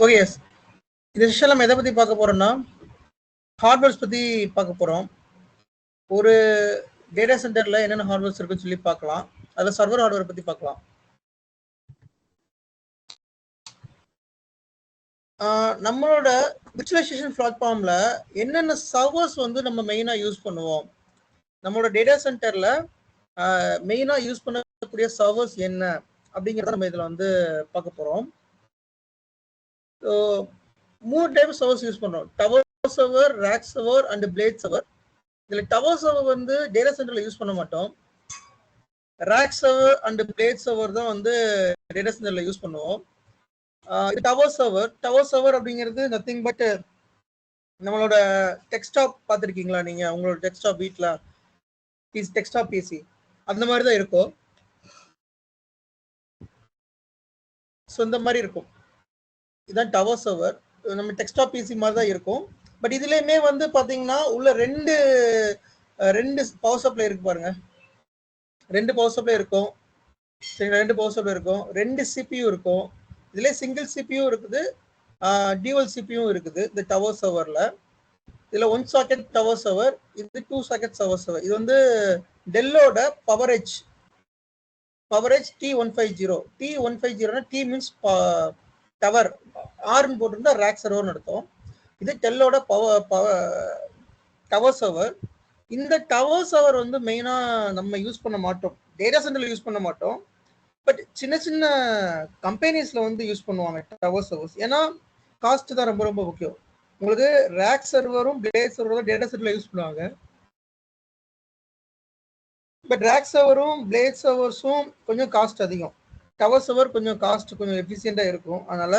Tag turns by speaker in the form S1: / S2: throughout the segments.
S1: Okay yes. இந்த session நம்ம எதை பற்றி பார்க்க போகிறோம்னா ஹார்ட்வேர்ஸ் பற்றி பார்க்க போகிறோம். ஒரு டேட்டா சென்டரில் என்னென்ன ஹார்ட்வேர்ஸ் இருக்குன்னு சொல்லி பார்க்கலாம். அதில் சர்வர் ஹார்ட்வேர் பற்றி பார்க்கலாம். நம்மளோட விர்ச்சுவலைசேஷன் பிளாட்ஃபார்மில் என்னென்ன சர்வர்ஸ் வந்து நம்ம மெயினாக யூஸ் பண்ணுவோம், நம்மளோட டேட்டா சென்டரில் மெயினாக யூஸ் பண்ணக்கூடிய சர்வர்ஸ் என்ன அப்படிங்கிறத நம்ம இதில் வந்து பார்க்க போகிறோம். ஸோ 3 டைப் சர்வர்ஸ் யூஸ் பண்ணுறோம். Tower server, rack server and blade server. இதில் டவர் சர்வர் வந்து டேட்டா சென்டரில் யூஸ் பண்ண மாட்டோம். Rack server and blade server தான் வந்து டேட்டா சென்டரில் யூஸ் பண்ணுவோம். இது டவர் சர்வர் அப்படிங்கிறது நத்திங் பட் நம்மளோட டெஸ்க்டாப் பார்த்துருக்கீங்களா நீங்கள்? உங்களோட டெஸ்க்டாப் வீட்டில் டெஸ்க்டாப் பிசி அந்த மாதிரி தான் இருக்கும். ஸோ இந்த மாதிரி இருக்கும். இதுதான் டவர் சர்வர். நம்ம டெஸ்க்டாப் பிசி மாதிரி தான் இருக்கும். பட் இதுலேயுமே வந்து பார்த்தீங்கன்னா உள்ள ரெண்டு பவர் சப்ளை இருக்கு பாருங்க. 2 பவர் சப்ளை இருக்கும். சரிங்களா? 2 பவர் சப்ளை இருக்கும். 2 சிபியூ இருக்கும். இதுல சிங்கிள் சிபியூ இருக்குது, டியூவல் சிபியூ இருக்குது இந்த டவர் சர்வர்ல. இதுல 1 சாக்கெட் டவர் சர்வர், இது 2 சாக்கெட் சர்வர். இது வந்து டெல்லோட PowerEdge T150. T means tower, ஆர்னு போட்டிருந்தா ரேக் சர்வர்னு அர்த்தம். இது டெல்லோட டவர் சர்வர். இந்த டவர் சர்வர் வந்து மெயினா நம்ம யூஸ் பண்ண மாட்டோம், டேட்டா சென்டர்ல யூஸ் பண்ண மாட்டோம். பட் சின்ன சின்ன கம்பெனிஸ்ல வந்து யூஸ் பண்ணுவாங்க டவர் சர்வர்ஸ். ஏன்னா காஸ்ட் தான் ரொம்ப ரொம்ப முக்கியம். உங்களுக்கு ரேக் சர்வரும் பிளேட் சர்வரும் டேட்டா சென்டர்ல யூஸ் பண்ணுவாங்க. பட் ரேக் சர்வரும் பிளேட் சர்வர்ஸும் கொஞ்சம் காஸ்ட் அதிகம். டவர் சர்வர் கொஞ்சம் காஸ்ட் கொஞ்சம் எஃபிஷியண்டா இருக்கும். அதனால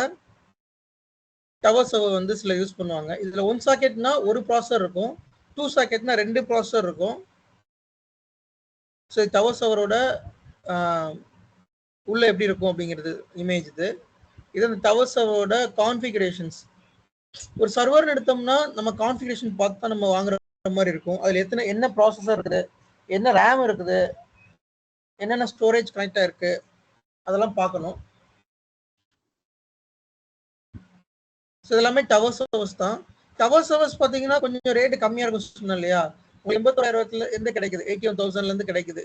S1: டவர் சர்வர் வந்து சில யூஸ் பண்ணுவாங்க. இதுல 1 சாக்கெட்னா ஒரு ப்ராசஸர் இருக்கும், 2 சாக்கெட்னா 2 ப்ராசஸர் இருக்கும். ஸோ டவர் சர்வரோட உள்ள எப்படி இருக்கும் அப்படிங்கிறது இமேஜ் இது அந்த டவர் சர்வரோட கான்ஃபிகரேஷன்ஸ். ஒரு சர்வர் எடுத்தோம்னா நம்ம கான்ஃபிகரேஷன் பார்த்து தான் நம்ம வாங்குற மாதிரி இருக்கும். அதுல என்ன ப்ராசஸர் இருக்குது, என்ன ரேம் இருக்குது, என்னென்ன ஸ்டோரேஜ் கனெக்ட் ஆயிருக்கு, அதெல்லாம் பார்க்கணும். ஸோ இதெல்லாமே டவர் சர்வர்ஸ் தான். டவர் சர்வர்ஸ் பார்த்தீங்கன்னா கொஞ்சம் ரேட்டு கம்மியாக இருக்கும் சொன்னேன் இல்லையா? உங்களுக்கு 81,000 இருந்து கிடைக்குது, 81,000 இருந்து கிடைக்குது.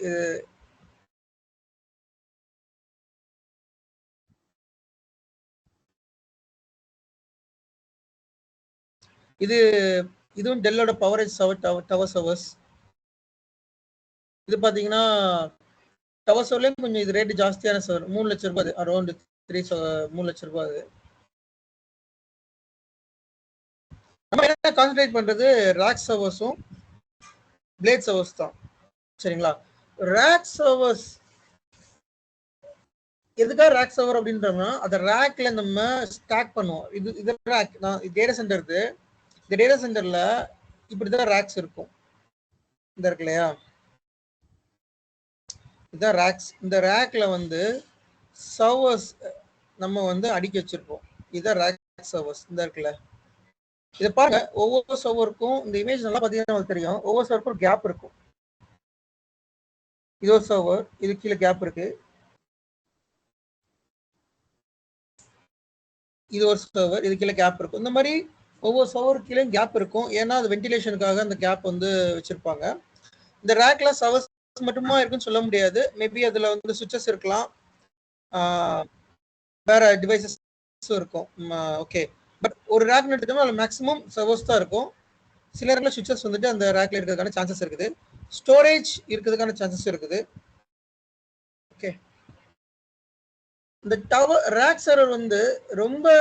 S1: இதுவும் டெல்லோட பவரேஜ் டவர் சர்வர்ஸ். இது பார்த்தீங்கன்னா டவர் சர்வர்லேயும் கொஞ்சம் இது ரேட்டு ஜாஸ்தியான சர்வர், 3 லட்சம் ரூபாய், அரௌண்ட் 3 லட்சம் ரூபாய். நம்ம என்ன கான்சென்ட்ரேட் பண்றது ரேக் சர்வர்ஸும் பிளேட் சர்வர்ஸ் தான். சரிங்களா? ரேக் சர்வர்ஸ் எதுக்காக ரேக் சர்வர் அப்படின்றோம்னா அந்த ரேக்ல நம்ம ஸ்டாக் பண்ணுவோம். இது ரேக் டேட்டா சென்டர். இந்த டேட்டா சென்டர்ல இப்படிதான் ரேக்ஸ் இருக்கும். இந்த இருக்கு இல்லையா, இதுதான் ரேக்ஸ். இந்த ரேக்ல வந்து சர்வர்ஸ் நம்ம வந்து அடுக்கி வச்சிருப்போம். இதுதான் ரேக் சர்வர்ஸ். இந்த இருக்குல்ல, இதை பாருங்க. ஒவ்வொரு சர்வருக்கும் இந்த இமேஜ் நல்லா பார்த்தீங்கன்னா தெரியும், ஒவ்வொரு சர்வருக்கும் ஒரு கேப் இருக்கும். இது ஒரு சர்வர், இது கீழே கேப் இருக்கு. இது ஒரு சர்வர், இது கீழே கேப் இருக்கும். இந்த மாதிரி ஒவ்வொரு சர்வர் கீழே கேப் இருக்கும். ஏன்னா அது வென்டிலேஷனுக்காக அந்த கேப் வந்து வச்சிருப்பாங்க. இந்த ரேக்ல சர்வர்ஸ் மட்டுமா இருக்குன்னு சொல்ல முடியாது. மேபி அதுல வந்து சுவிட்சஸ் இருக்கலாம், வேற டிவைசஸ் இருக்கும். ஓகே, பட் ஒரு ரேக் எடுத்துட்டோம்னா அதுல மேக்ஸிமம் சர்வர்ஸ் தான் இருக்கும். சில ரேக்ல சுவிட்சஸ் வந்துட்டு அந்த ரேக்ல இருக்கிறதுக்கான சான்சஸ் இருக்குது, ஸ்டோரேஜ் இருக்கிறதுக்கான சான்சஸ் இருக்குது. ஓகே, இந்த டவர் ரேக் சர்வர் வந்து ரொம்ப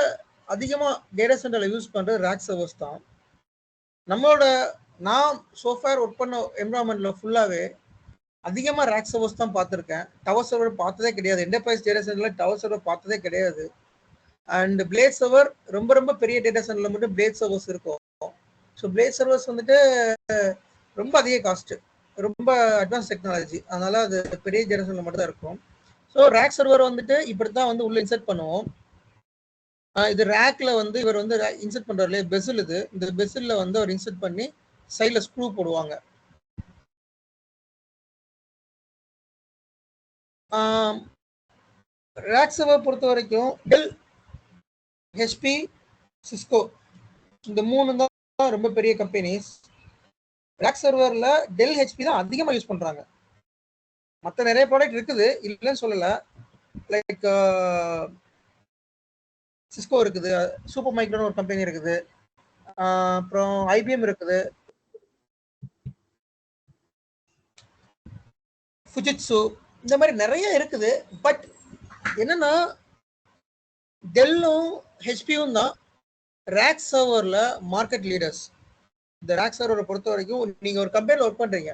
S1: அதிகமா டேட்டா சென்டர்ல யூஸ் பண்றது ரேக் சர்வர்ஸ் தான். நம்மளோட நான் சோஃபார் ஒர்க் பண்ண என்வரான்மெண்ட்ல ஃபுல்லாவே அதிகமா ரேக் சர்வர்ஸ் தான் பார்த்துருக்கேன். டவர் சர்வர் பார்த்ததே கிடையாது. என்டர்பிரைஸ் டேட்டா சென்டர்ல டவர் சர்வர் பார்த்ததே கிடையாது. அண்ட் பிளேட் சர்வர் ரொம்ப ரொம்ப பெரிய டேட்டா சென்டர்ல மட்டும் பிளேட் சர்வர்ஸ் இருக்கும். ஸோ பிளேட் சர்வர்ஸ் வந்துட்டு ரொம்ப அதிக காஸ்ட், ரொம்ப அட்வான்ஸ் டெக்னாலஜி. அதனால அது பெரிய டேட்டா சென்டர்ல மட்டும் தான் இருக்கும். ஸோ ரேக் சர்வர் வந்துட்டு இப்படித்தான் வந்து உள்ள இன்சர்ட் பண்ணுவோம். இது ரேக்ல வந்து இவர் வந்து இன்சர்ட் பண்றாரு பெசில். இந்த பெசில்ல வந்து அவர் இன்சர்ட் பண்ணி சைட்ல ஸ்க்ரூ போடுவாங்க. ரேக் சர்வர் பொறுத்த வரைக்கும் ஹெச்பி, சிஸ்கோ, இந்த மூணு தான் ரொம்ப பெரிய கம்பெனிஸ். ரேக் சர்வர்ல டெல், ஹெச்பி தான் அதிகமா யூஸ் பண்றாங்க. மற்ற நிறைய ப்ராடக்ட் இருக்குது, இல்லைன்னு சொல்லல. லைக் சிஸ்கோ இருக்குது, சூப்பர் மைக்ரோன்னு ஒரு கம்பெனி இருக்குது, அப்புறம் ஐபிஎம் இருக்குது, ஃபுஜிட்சு, இந்த மாதிரி நிறைய இருக்குது. பட் என்னன்னா டெல்லும் ஹெச்பியும் தான் ரேக் சர்வர்ல மார்க்கெட் லீடர்ஸ். இந்த ரேக் சர்வரை பொறுத்த வரைக்கும் நீங்க ஒரு கம்பெனியில் ஒர்க் பண்றீங்க,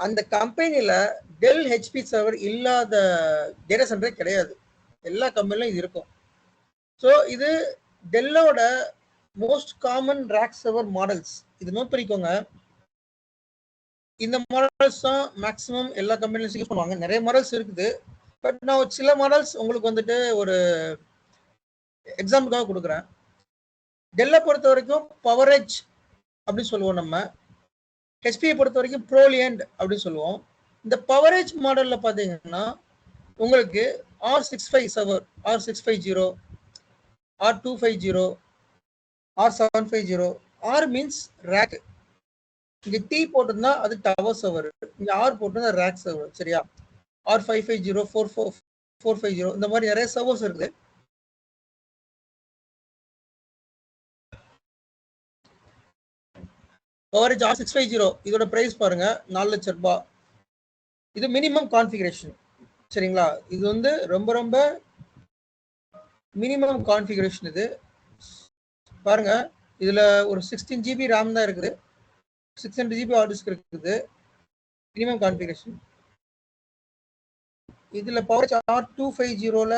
S1: அந்த கம்பெனியில டெல், ஹெச்பி சர்வர் இல்லாத டேட்டா சென்டரே கிடையாது. எல்லா கம்பெனிலும் இது இருக்கும். ஸோ இது டெல்லோட most common rack server models. இது நோட் பண்ணிக்கோங்க. இந்த மாடல்ஸ் தான் மேக்ஸிமம் எல்லா கம்பெனிலும் யூஸ் பண்ணுவாங்க. நிறைய மாடல்ஸ் இருக்குது, பட் நான் சில மாடல்ஸ் உங்களுக்கு வந்துட்டு ஒரு எக்ஸாம்பிளுக்காக கொடுக்குறேன். டெல்லை பொறுத்த வரைக்கும் பவரேஜ் அப்படின்னு சொல்லுவோம் நம்ம. ஹெச்பியை பொறுத்த வரைக்கும் ப்ரோலியண்ட் அப்படின்னு சொல்லுவோம். இந்த பவரேஜ் மாடல்ல பார்த்தீங்கன்னா உங்களுக்கு R65 server, R650, R250, R750. R means rack. இங்க டி போட்டிருந்தா அது டவர் சர்வர், இங்க ஆர் போட்டிருந்தா ரேக் சர்வர். சரியா? R550, 450, இந்த மாதிரி நிறைய சர்வர்ஸ் இருக்குது. கவரேஜ் R650 இதோட பிரைஸ் பாருங்க, 4 லட்சம் ரூபாய். இது மினிமம் கான்ஃபிகரேஷன். சரிங்களா? இது வந்து ரொம்ப ரொம்ப மினிமம் கான்ஃபிகரேஷன். இது பாருங்க, இதுல ஒரு 16 GB RAM தான் இருக்குது, 600 GB ஹார்ட் டிஸ்க் இருக்குது. Minimum configuration. இதுல பவர் R250ல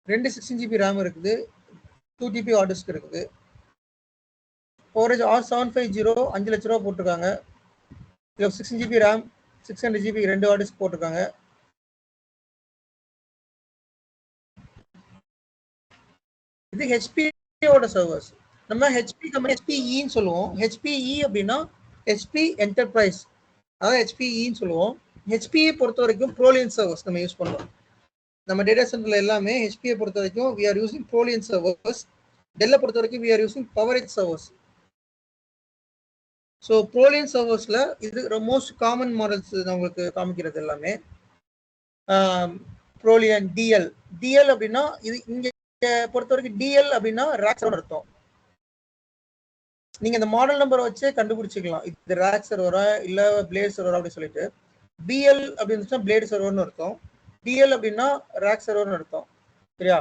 S1: 2 16 GB RAM இருக்குது, 2 GB ஹார்ட் டிஸ்க் இருக்குது. பவரேஜ் R750 5 லட்ச ரூபா போட்டிருக்காங்க. இதுல 16 GB RAM, 600 GB 2 hard disk போட்டிருக்காங்க. இது ஹெச்பியோட சர்வர்ஸ். நம்ம ஹெச்பி கம்பெனி ஹெச்பிஇன்னு சொல்லுவோம். ஹெச்பிஇ அப்படின்னா ஹெச்பி என்டர்பிரைஸ், அதாவது ஹெச்பிஇன்னு சொல்லுவோம். ஹெச்பியை பொறுத்த வரைக்கும் ப்ரோலியன் சர்வர்ஸ் நம்ம யூஸ் பண்ணுவோம். நம்ம டேட்டா சென்டர்ல எல்லாமே ஹெச்பியை பொறுத்த வரைக்கும் we are using ProLiant servers. டெல்லை பொறுத்த வரைக்கும் we are using PowerEdge servers. So ProLiant சர்வர்ஸ்ல இது மோஸ்ட் காமன் மாடல்ஸ் நான் உங்களுக்கு காமிக்கிறது எல்லாமே. ப்ரோலியன், டிஎல். டிஎல் அப்படின்னா இது இங்க பொறுத்த வரைக்கும் டிஎல் அப்படின்னா ரேக் சர்வர் அர்த்தம். நீங்க இந்த மாடல் நம்பர் வச்சே கண்டுபிடிச்சிக்கலாம் இது ரேக் சர்வரா இல்ல பிளேட் சர்வரா அப்படின்னு சொல்லிட்டு. பிஎல் அப்படின்னு பிளேட் சர்வர்னு அர்த்தம், டிஎல் அப்படின்னா ரேக் சர்வர்னு அர்த்தம். சரியா?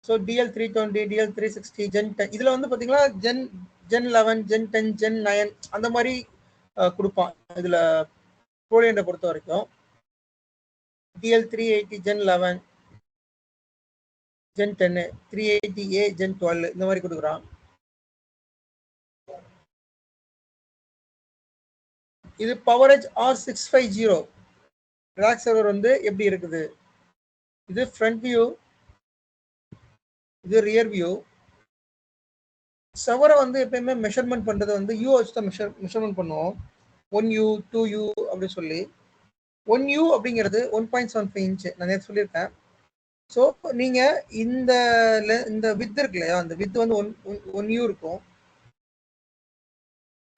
S1: ஸோ டிஎல் 320, டிஎல் 360, ஜென் 10, இதுல வந்து பாத்தீங்கன்னா ஜென் 11, ஜென் 10, ஜென் 9 அந்த மாதிரி கொடுப்பான். இதுல ப்ரோலியண்டை பொறுத்த வரைக்கும் TL 380, gen 11, gen 10, 380A, gen 12 இந்த மாதிரி கொடுக்குறான். இது பவரேஜ் R650 ரேக் சர்வர் வந்து எப்படி இருக்குது. இது ஃப்ரண்ட் வியூ, இது ரியர் வியூ. சர்வரை வந்து எப்பயுமே மெஷர்மெண்ட் பண்றது வந்து யூ வச்சு தான் மெஷர்மெண்ட் பண்ணுவோம். 1U 2U அப்படின்னு சொல்லி. 1U அப்படிங்கிறது 1.75 இன்ச் நான் நேற்று சொல்லியிருக்கேன். ஸோ நீங்க இந்த வித் இருக்கு இல்லையா, அந்த வித் வந்து 1U இருக்கும்.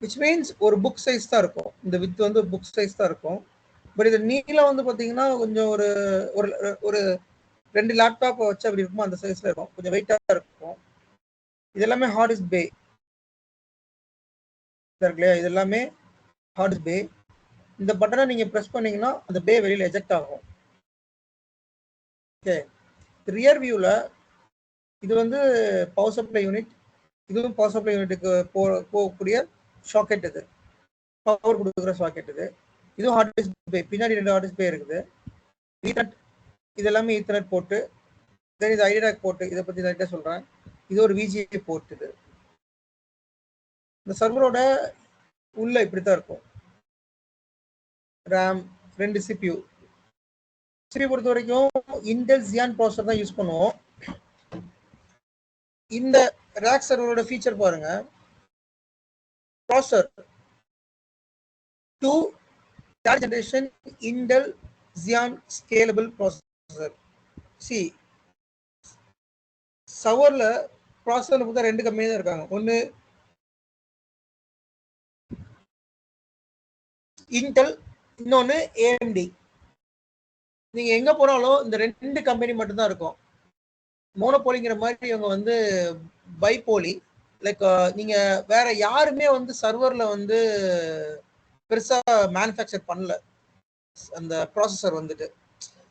S1: விச் மீன்ஸ் ஒரு புக் சைஸ் தான் இருக்கும். இந்த வித் வந்து புக் சைஸ் தான் இருக்கும். பட் இது நீளம் வந்து பாத்தீங்கன்னா கொஞ்சம் ஒரு ஒரு 2 லேப்டாப் வச்சு அப்படி இருக்குமோ அந்த சைஸ்ல இருக்கும், கொஞ்சம் வெயிட்டா இருக்கும். இது எல்லாமே ஹார்ட் டிஸ்க் பே இருக்கு இல்லையா, இது எல்லாமே ஹார்ட் டிஸ்க் பே. இந்த பட்டனை நீங்க பிரஸ் பண்ணீங்கன்னா அந்த பே வெளியில எஜெக்ட் ஆகும். ஓகே. ரியர் வியூல இது வந்து பவர் சப்ளை யூனிட், இதுவும் பவர் சப்ளை யூனிட்டுக்கு போகக்கூடிய ஷாக்கெட். இது பவர் கொடுக்குற ஷாக்கெட். இதுவும் ஹார்ட் டிஸ்க் பே, பின்னாடி 2 ஹார்ட் டிஸ்க் பே இருக்குது. ஈத்தர்நெட், இது எல்லாமே ஈத்தர்நெட் போர்ட்டு. தென் இது ஐடிடாக் போர்ட்டு, இதை பத்தி லைட்டா சொல்றேன். இது ஒரு விஜிஏ போர்ட். இது இந்த சர்வரோட உள்ள இப்படித்தான் இருக்கும். RAM, 2 CPU. சிபியூ பொறுத்த வரைக்கும் இன்டெல் Xeon ப்ராசஸர் தான் யூஸ் பண்ணுவோம். இந்த ரேக் சர்வரோட ஃபீச்சர் பாருங்க. Processor 2 third generation Intel Xeon scalable processor. See, சர்வர்ல ப்ராசஸர்ல பார்த்தா 2 கம்பெனி தான் இருக்காங்க. ஒன்னு இன்டெல், இன்னொன்னு AMD. நீங்க எங்க போனாலும் இந்த 2 கம்பெனி மட்டும் தான் இருக்கும். மோனோபோலிங்கிற மாதிரி இவங்க வந்து பைபோலி. லைக் நீங்க வேற யாருமே வந்து சர்வர்ல வந்து பெருசா மேனுஃபேக்சர் பண்ணல. அந்த ப்ராசஸர் வந்துட்டு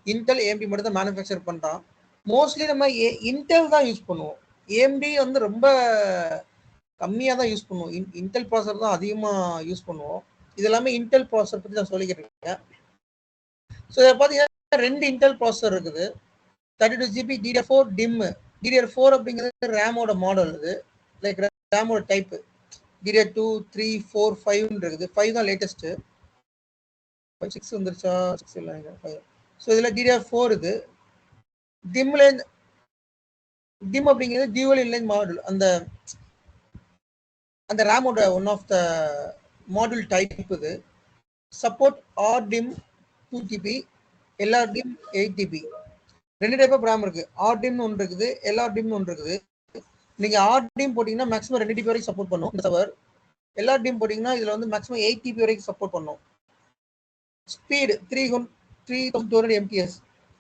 S1: இன்டெல் AMD மட்டும் தான் மேனுஃபேக்சர் பண்றான். மோஸ்ட்லி நம்ம இன்டெல் தான் யூஸ் பண்ணுவோம். AMD வந்து ரொம்ப கம்மியாக தான் யூஸ் பண்ணுவோம். இன்டெல் ப்ராசஸர் தான் அதிகமாக யூஸ் பண்ணுவோம். இது எல்லாமே இன்டெல் ப்ராசஸர் பற்றி நான் சொல்லிக்கிட்டு இருக்கேன். ஸோ இதை பார்த்தீங்கன்னா 2 இன்டெல் ப்ராசஸர் இருக்குது. 32GB DDR4 DIMM. DDR4 அப்படிங்கிறது ரேமோட மாடல். இது லைக் ரேமோட டைப்பு. DDR2 3 4 5 இருக்குது. 5 தான் லேட்டஸ்ட். 6 வந்துருச்சா? 6 இல்லைங்க 5. ஸோ இதில் DDR4 இது. டிம் அப்படிங்கிறது டியூவல் இன்லைன் மாடல். அந்த ரேமோட one of the model type இது. Support RDIMM 2TB, LRDIMM 8TB. 2 type of RAM இருக்கு. RDIMM ஒன்று இருக்குது, LRDIMM ஒன்று இருக்குது. நீங்க RDIMM போட்டீங்கன்னா மேக்ஸிமம் 2 TB வரைக்கும் சப்போர்ட் பண்ணும் இந்த சர்வர். LRDIMM போட்டீங்கன்னா இதுல வந்து மேக்ஸிமம் 8TB வரைக்கும் சப்போர்ட் பண்ணும். Speed 3200 MPS.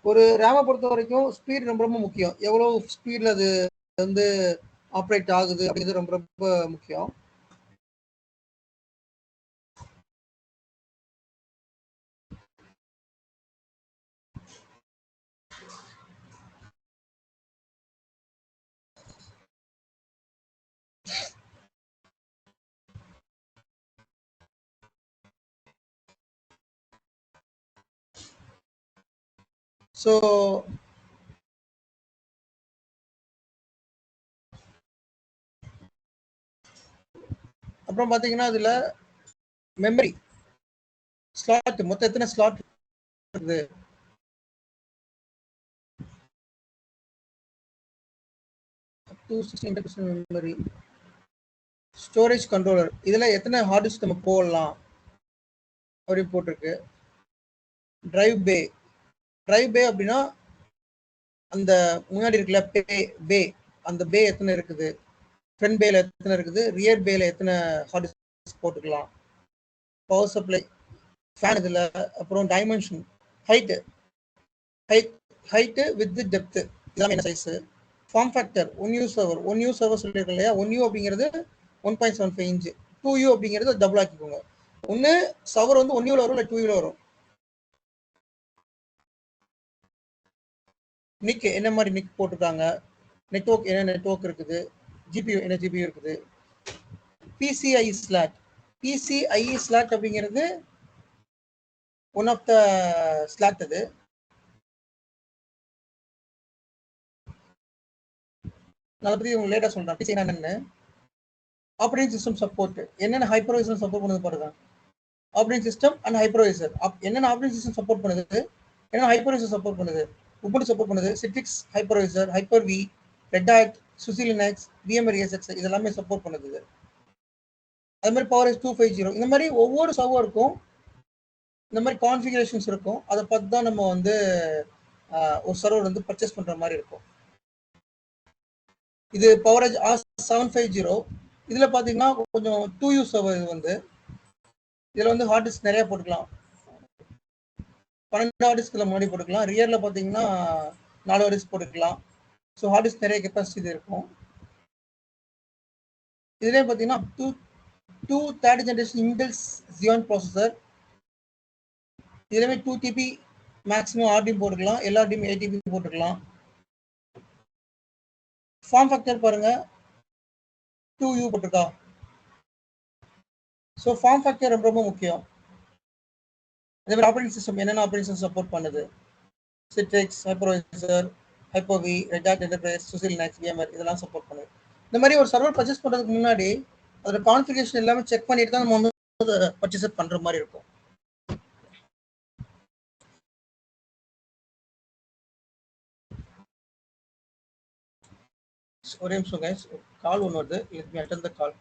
S1: ஒரு ரேமை பொறுத்த வரைக்கும் ஸ்பீடு ரொம்ப ரொம்ப முக்கியம். எவ்வளவு ஸ்பீட்ல அது வந்து ஆப்ரேட் ஆகுது அப்படிங்கிறது ரொம்ப ரொம்ப முக்கியம். ஸோ அப்புறம் பார்த்தீங்கன்னா அதில் மெமரி ஸ்லாட் மொத்தம் எத்தனை ஸ்லாட் இருக்குது? 216 மெமரி. ஸ்டோரேஜ் கண்ட்ரோலர் இதில் எத்தனை ஹார்ட் டிஸ்க் நம்ம போடலாம் அப்படின்னு போட்டிருக்கு. டிரைவ் பே அப்படின்னா அந்த முன்னாடி இருக்குல்ல பே அந்த பே எத்தனை இருக்குது, ஃப்ரண்ட் பேல எத்தனை இருக்குது, ரியர் பேல எத்தனை ஹார்ட் டிஸ்க் போட்டுக்கலாம். பவர் சப்ளை, ஃபேன் இதில், அப்புறம் டைமென்ஷன், ஹைட்டு வித் டெப்த்து இதெல்லாம் என்ன size. Form factor, one U server சொல்லியிருக்கோம் இல்லையா. 1U அப்படிங்கிறது 1.75 இன்ச்சு. 2U அப்படிங்கிறது டபுள் ஆக்கிக்கோங்க. ஒன்று சர்வர் வந்து 1U வரும் இல்லை 2U வரும். நிக் என்ன மாதிரி நிக் போட்டிருக்காங்க, நெட்வொர்க் என்ன நெட்வொர்க் இருக்குது, ஜிபியூ என்ன ஜிபியூ இருக்குது. PCIe ஸ்லாட் அப்படிங்கிறது ஒன் ஆஃப் த ஸ்லாட். அது அதை பற்றி உங்களுக்கு லேட்டாக சொல்கிறேன். PCI என்னன்னு. ஆப்ரேட்டிங் சிஸ்டம் சப்போர்ட் என்னென்ன ஹைப்பர்வைசர் சப்போர்ட் பண்ணுது பாருங்க. ஆப்ரேட்டிங் சிஸ்டம் அண்ட் ஹைப்பர்வைசர் என்னென்ன ஆப்ரேட்டிங் சிஸ்டம் சப்போர்ட் பண்ணுது, என்னென்ன ஹைப்பர்வைசர் சப்போர்ட் பண்ணுது. உபுண்டு சப்போர்ட் பண்ணுது, Citrix hypervisor, hyper V, Red Hat, SUSE Linux, VMware ESX இதெல்லாமே சப்போர்ட் பண்ணுது. அது மாதிரி PowerEdge 250 இந்த மாதிரி ஒவ்வொரு சர்வருக்கும் இந்த மாதிரி கான்ஃபிகரேஷன்ஸ் இருக்கும். அதை பார்த்து தான் நம்ம வந்து ஒரு சர்வர் வந்து பர்ச்சேஸ் பண்ற மாதிரி இருக்கும். இது PowerEdge R750. இதுல பாத்தீங்கன்னா கொஞ்சம் 2U சர்வர். இது வந்து இதுல வந்து ஹார்ட் டிஸ்க் நிறைய போட்டுக்கலாம். 12 ஹார்ட் டிஸ்க்ல முன்னாடி போட்டுக்கலாம். ரியர்ல பாத்தீங்கன்னா 4 ஹார்ட் டிஸ்க் போட்டுக்கலாம். ஸோ ஹார்ட் டிஸ்க் நிறைய கெப்பாசிட்டி இருக்கும். இதுலேயே பார்த்தீங்கன்னா two third generation Intel Xeon processor. இதுலேயுமே 2TB மேக்ஸிமம் RDIMM போட்டுக்கலாம், LRDIMM 8TB போட்டுக்கலாம். ஃபார்ம் ஃபேக்டர் பாருங்க 2U போட்டிருக்கா. ஸோ ஃபார்ம் ஃபேக்டர் ரொம்ப ரொம்ப முக்கியம். அதே மாதிரி ஆப்ரேட்டிங் சிஸ்டம் என்னென்ன ஆப்ரேட்டிங் சிஸ்டம் சப்போர்ட் பண்ணுது. Citrix, hypervisor, hyper V, Red Hat Enterprise, SUSE Linux, VMware இதெல்லாம் சப்போர்ட் பண்ணுது. இந்த மாதிரி ஒரு சர்வர் பர்ச்சேஸ் பண்ணுறதுக்கு முன்னாடி அதோட கான்ஃபிகரேஷன் எல்லாமே செக் பண்ணிட்டு தான் நம்ம வந்து பர்ச்சேஸ் பண்ணுற மாதிரி இருக்கும். ஒரே நிமிஷம் கைஸ், கால் ஒன்று வருது. லெட் மீ அட்டெண்ட் த கால்.